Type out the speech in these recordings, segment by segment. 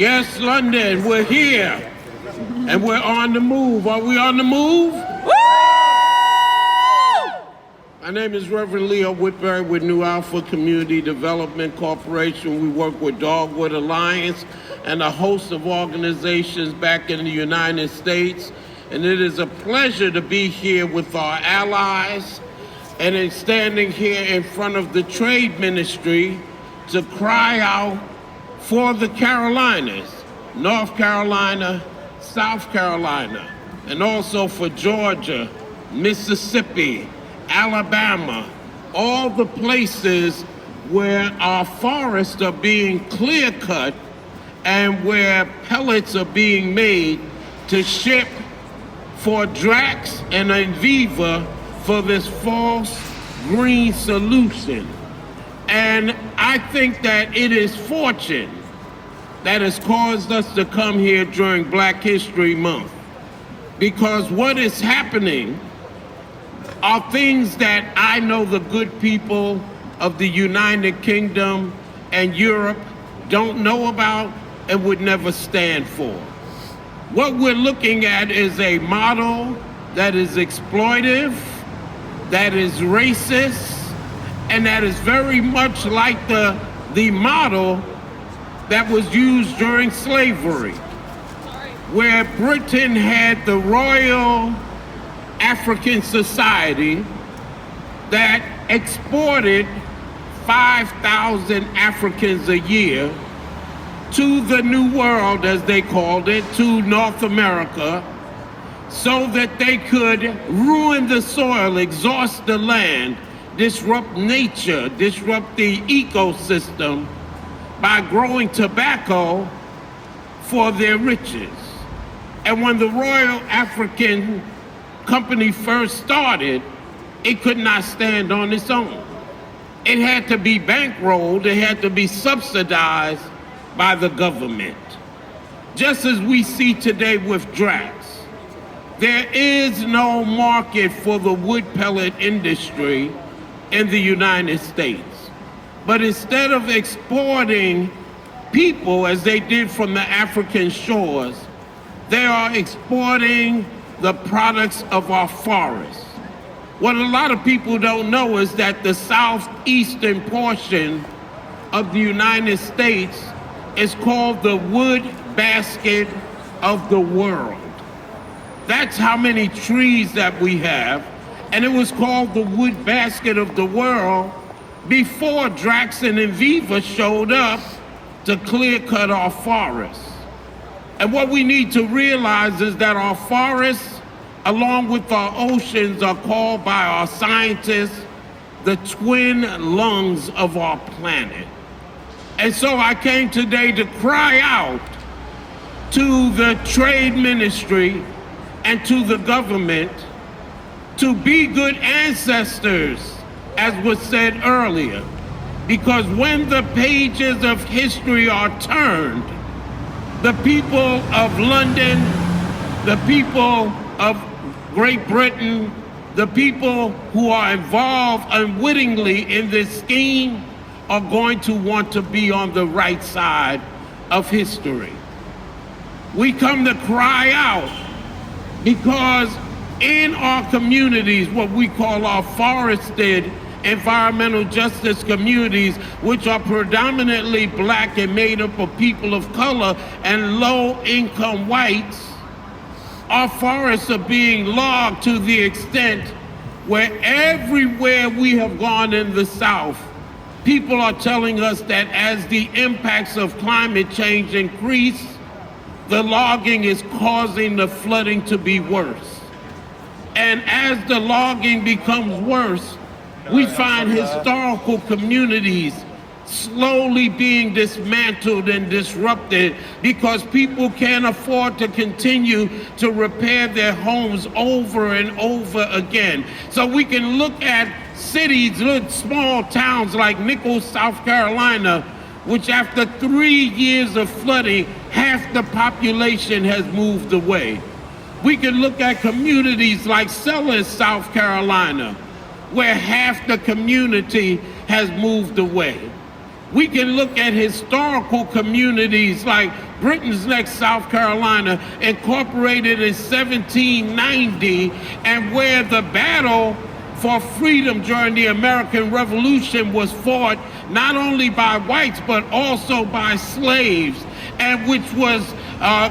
Yes, London, we're here. And we're on the move. Are we on the move? Woo! My name is Reverend Leo Woodberry with New Alpha Community Development Corporation. We work with Dogwood Alliance and a host of organizations back in the United States. And it is a pleasure to be here with our allies and in standing here in front of the trade ministry to cry out for the Carolinas, North Carolina, South Carolina, and also for Georgia, Mississippi, Alabama, all the places where our forests are being clear-cut and where pellets are being made to ship for Drax and Enviva for this false green solution. And I think that it is fortune that has caused us to come here during Black History Month, because what is happening are things that I know the good people of the United Kingdom and Europe don't know about and would never stand for. What we're looking at is a model that is exploitive, that is racist, and that is very much like the model that was used during slavery, where Britain had the Royal African Society that exported 5,000 Africans a year to the New World, as they called it, to North America, so that they could ruin the soil, exhaust the land, disrupt nature, disrupt the ecosystem by growing tobacco for their riches. And when the Royal African Company first started, it could not stand on its own. It had to be bankrolled, it had to be subsidized by the government. Just as we see today with Drax, there is no market for the wood pellet industry in the United States. But instead of exporting people as they did from the African shores, they are exporting the products of our forests. What a lot of people don't know is that the southeastern portion of the United States is called the wood basket of the world. That's how many trees that we have, and it was called the wood basket of the world before Drax and Enviva showed up to clear cut our forests. And what we need to realize is that our forests, along with our oceans, are called by our scientists the twin lungs of our planet. And so I came today to cry out to the trade ministry and to the government to be good ancestors, as was said earlier, because when the pages of history are turned, the people of London, the people of Great Britain, the people who are involved unwittingly in this scheme are going to want to be on the right side of history. We come to cry out because in our communities, what we call our forested environmental justice communities, which are predominantly Black and made up of people of color and low-income whites, our forests are being logged to the extent where everywhere we have gone in the South, people are telling us that as the impacts of climate change increase, the logging is causing the flooding to be worse. And as the logging becomes worse, we find historical communities slowly being dismantled and disrupted because people can't afford to continue to repair their homes over and over again. So we can look at cities, little small towns like Nichols, South Carolina, which after 3 years of flooding, half the population has moved away. We can look at communities like Sellers, South Carolina, where half the community has moved away. We can look at historical communities like Britain's Neck, South Carolina, incorporated in 1790, and where the battle for freedom during the American Revolution was fought not only by whites but also by slaves, and which was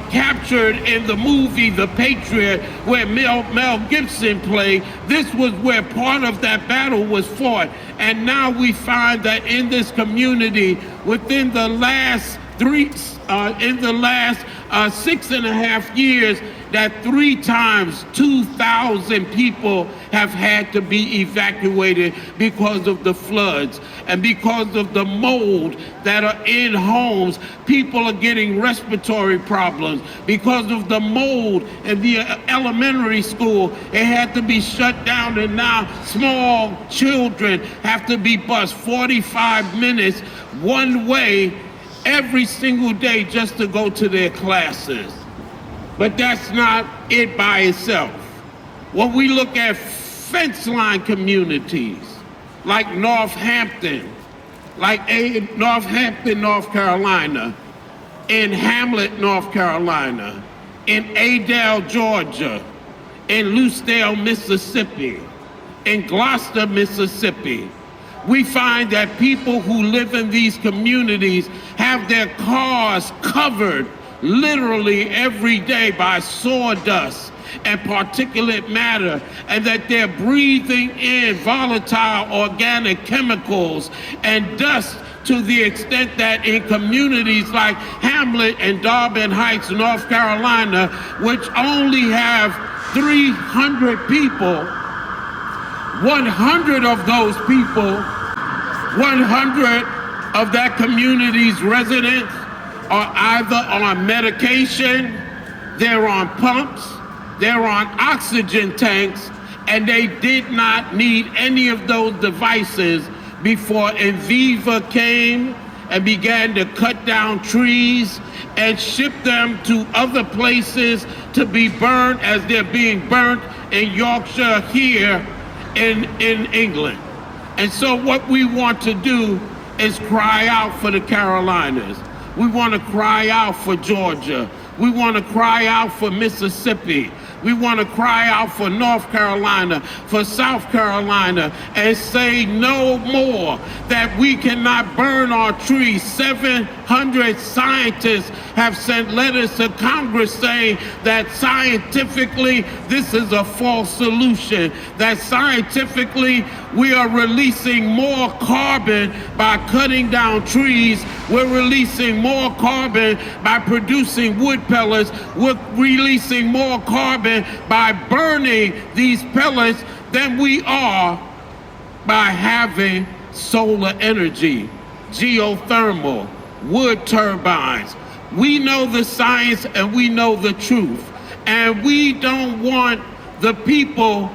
captured in the movie The Patriot, where Mel Gibson played. This was where part of that battle was fought. And now we find that in this community, within the last 6.5 years, that 3 times 2,000 people have had to be evacuated because of the floods and because of the mold that are in homes. People are getting respiratory problems because of the mold in the elementary school. It had to be shut down, and now small children have to be bused 45 minutes one way every single day just to go to their classes. But that's not it by itself. When we look at Fenceline communities, like Northampton, North Carolina, in Hamlet, North Carolina, in Adel, Georgia, in Lucedale, Mississippi, in Gloucester, Mississippi, we find that people who live in these communities have their cars covered literally every day by sawdust and particulate matter, and that they're breathing in volatile organic chemicals and dust, to the extent that in communities like Hamlet and Darben Heights, North Carolina, which only have 300 people, 100 of those people, 100 of that community's residents are either on medication, they're on pumps, they're on oxygen tanks, and they did not need any of those devices before Enviva came and began to cut down trees and ship them to other places to be burned, as they're being burnt in Yorkshire here in England. And so what we want to do is cry out for the Carolinas. We want to cry out for Georgia. We want to cry out for Mississippi. We want to cry out for North Carolina, for South Carolina, and say no more, that we cannot burn our trees. 700 scientists have sent letters to Congress saying that scientifically this is a false solution, that scientifically we are releasing more carbon by cutting down trees. We're releasing more carbon by producing wood pellets. We're releasing more carbon by burning these pellets than we are by having solar energy, geothermal, wood turbines. We know the science and we know the truth, and we don't want the people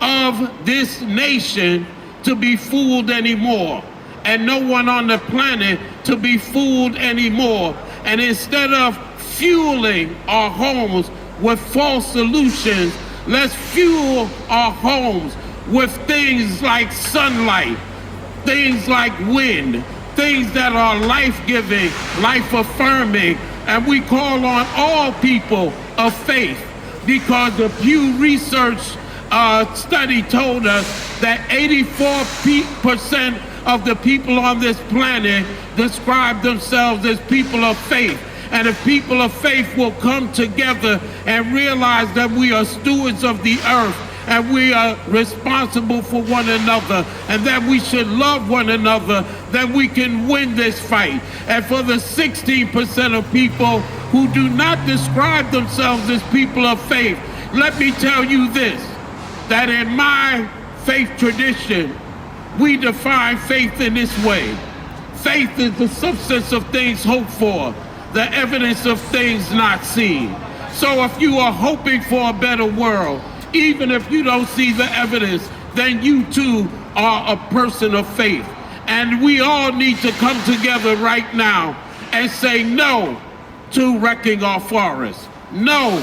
of this nation to be fooled anymore, and no one on the planet to be fooled anymore. And instead of fueling our homes with false solutions, let's fuel our homes with things like sunlight, things like wind, things that are life-giving, life-affirming. And we call on all people of faith, because the Pew Research study told us that 84% of the people on this planet describe themselves as people of faith. And if people of faith will come together and realize that we are stewards of the earth, and we are responsible for one another, and that we should love one another, then we can win this fight. And for the 16% of people who do not describe themselves as people of faith, let me tell you this, that in my faith tradition, we define faith in this way. Faith is the substance of things hoped for, the evidence of things not seen. So if you are hoping for a better world, even if you don't see the evidence, then you too are a person of faith. And we all need to come together right now and say no to wrecking our forests, no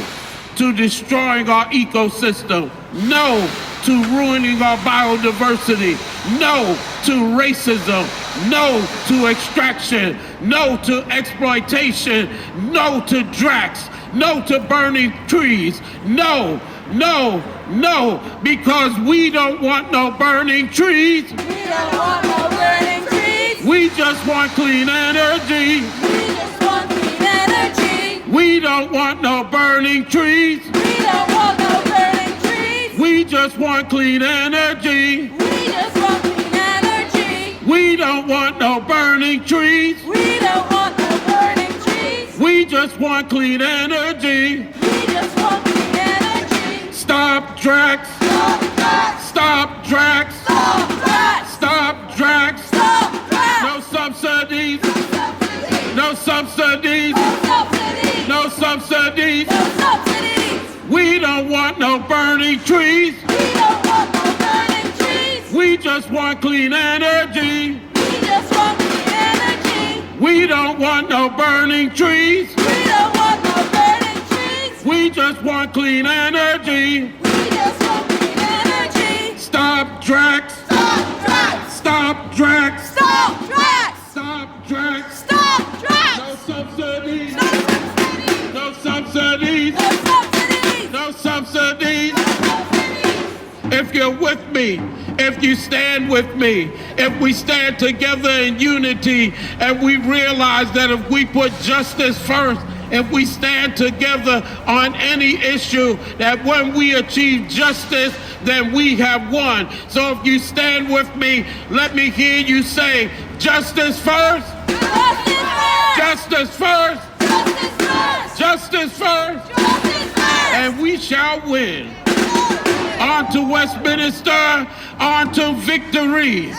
to destroying our ecosystem, no to ruining our biodiversity, No to racism. No to extraction. No to exploitation. No to Drax. No to burning trees. No, no, no, because we don't want no burning trees. We don't want no burning trees. We just want clean energy. We just want clean energy. We don't want no burning trees. We don't want no burning trees. We just want clean energy. We just want clean energy. We don't want no burning trees. We don't want no burning trees. We just want clean energy. We just want clean energy. Stop Drax. Stop Drax. Stop Drax. Stop Drax. Stop Drax. Stop Drax. No subsidies. No No subsidies. subsidies. No subsidies. No subsidies. No subsidies. We don't want no burning trees. We don't want no burning trees. We just want clean energy. We just want clean energy. We don't want no burning trees. We don't want no burning trees. We just want clean energy. We just want clean energy. Stop Drax. Stop Drax. Stop Drax. Stop Drax. Stop Drax. Stop Drax. No subsidies. No subsidies. No subsidies. No subsidies. No subsidies. No subsidies. If you're with me, if you stand with me, if we stand together in unity and we realize that if we put justice first, if we stand together on any issue, that when we achieve justice, then we have won. So if you stand with me, let me hear you say, justice first. Justice first. Justice first. Justice first. Justice first. Justice first. And we shall win. On to Westminster, on to victory.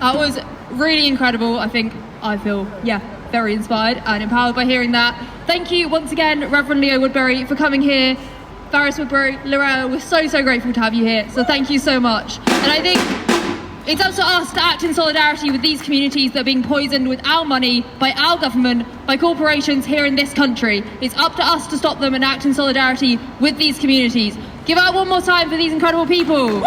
That was really incredible. I feel, very inspired and empowered by hearing that. Thank you once again, Reverend Leo Woodberry, for coming here. Varys Woodberry, Loretta, we're so grateful to have you here. So thank you so much. And I think it's up to us to act in solidarity with these communities that are being poisoned with our money, by our government, by corporations here in this country. It's up to us to stop them and act in solidarity with these communities. Give out one more time for these incredible people.